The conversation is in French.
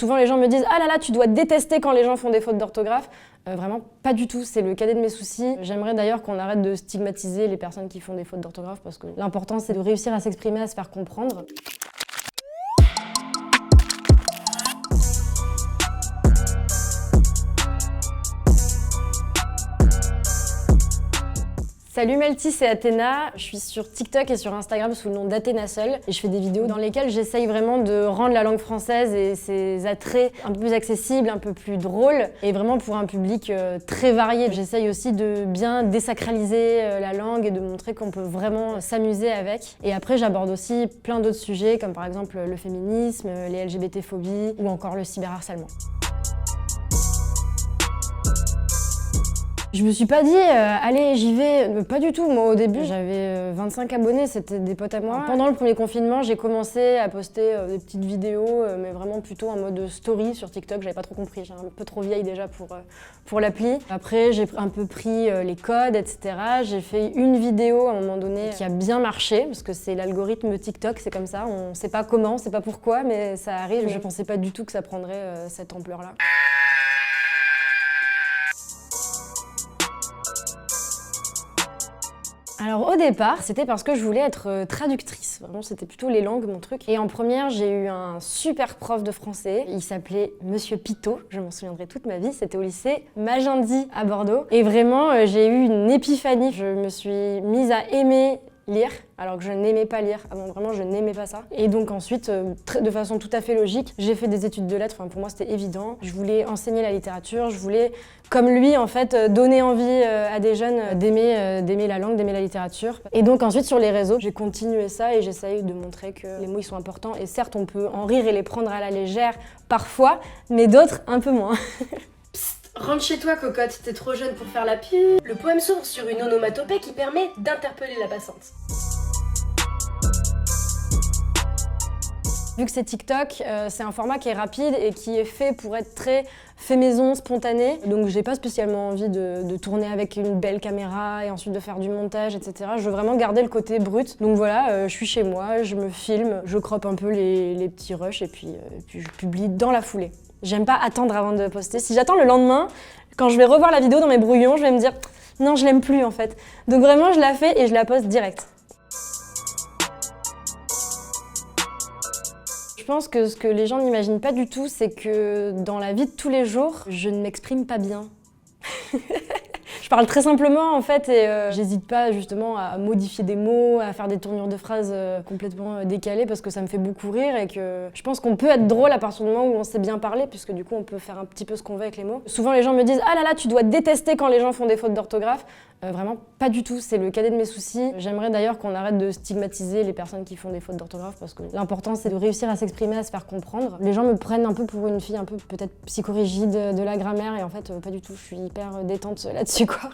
Souvent les gens me disent « Ah là là, tu dois détester quand les gens font des fautes d'orthographe ». Vraiment pas du tout, c'est le cadet de mes soucis. J'aimerais d'ailleurs qu'on arrête de stigmatiser les personnes qui font des fautes d'orthographe parce que l'important c'est de réussir à s'exprimer, à se faire comprendre. Salut Melty, c'est Athéna. Je suis sur TikTok et sur Instagram sous le nom d'Athéna Seule et je fais des vidéos dans lesquelles j'essaye vraiment de rendre la langue française et ses attraits un peu plus accessibles, un peu plus drôles et vraiment pour un public très varié. J'essaye aussi de bien désacraliser la langue et de montrer qu'on peut vraiment s'amuser avec. Et après, j'aborde aussi plein d'autres sujets comme par exemple le féminisme, les LGBT-phobies ou encore le cyberharcèlement. Je me suis pas dit allez j'y vais, pas du tout. Moi au début j'avais 25 abonnés, c'était des potes à moi. Pendant le premier confinement j'ai commencé à poster des petites vidéos mais vraiment plutôt en mode story sur TikTok, j'avais pas trop compris, j'étais un peu trop vieille déjà pour l'appli. Après j'ai un peu pris les codes etc. J'ai fait une vidéo à un moment donné qui a bien marché parce que c'est l'algorithme TikTok, c'est comme ça, on sait pas comment, on sait pas pourquoi mais ça arrive. Je pensais pas du tout que ça prendrait cette ampleur là. Alors au départ, c'était parce que je voulais être traductrice. Vraiment, c'était plutôt les langues, mon truc. Et en première, j'ai eu un super prof de français. Il s'appelait Monsieur Pitot, je m'en souviendrai toute ma vie. C'était au lycée Magendie à Bordeaux. Et vraiment, j'ai eu une épiphanie. Je me suis mise à aimer lire, alors que je n'aimais pas lire. Avant, vraiment, je n'aimais pas ça. Et donc ensuite, de façon tout à fait logique, j'ai fait des études de lettres. Enfin, pour moi, c'était évident. Je voulais enseigner la littérature. Je voulais, comme lui, en fait, donner envie à des jeunes d'aimer la langue, d'aimer la littérature. Et donc ensuite, sur les réseaux, j'ai continué ça et j'essaye de montrer que les mots, ils sont importants. Et certes, on peut en rire et les prendre à la légère parfois, mais d'autres, un peu moins. Rentre chez toi, cocotte, t'es trop jeune pour faire la pub. Le poème s'ouvre sur une onomatopée qui permet d'interpeller la passante. Vu que c'est TikTok, c'est un format qui est rapide et qui est fait pour être très fait maison, spontané. Donc j'ai pas spécialement envie de tourner avec une belle caméra et ensuite de faire du montage, etc. Je veux vraiment garder le côté brut. Donc voilà, je suis chez moi, je me filme, je croppe un peu les petits rushs et puis je publie dans la foulée. J'aime pas attendre avant de poster. Si j'attends le lendemain, quand je vais revoir la vidéo dans mes brouillons, je vais me dire « Non, je l'aime plus en fait ». Donc vraiment, je la fais et je la poste direct. Je pense que ce que les gens n'imaginent pas du tout, c'est que dans la vie de tous les jours, je ne m'exprime pas bien. Je parle très simplement en fait et j'hésite pas justement à modifier des mots, à faire des tournures de phrases complètement décalées parce que ça me fait beaucoup rire et que je pense qu'on peut être drôle à partir du moment où on sait bien parler puisque du coup on peut faire un petit peu ce qu'on veut avec les mots. Souvent les gens me disent « Ah là là, tu dois détester quand les gens font des fautes d'orthographe ». Vraiment pas du tout, c'est le cadet de mes soucis. J'aimerais d'ailleurs qu'on arrête de stigmatiser les personnes qui font des fautes d'orthographe parce que l'important c'est de réussir à s'exprimer, à se faire comprendre. Les gens me prennent un peu pour une fille un peu peut-être psychorigide de la grammaire et en fait pas du tout, je suis hyper détente là-dessus quoi.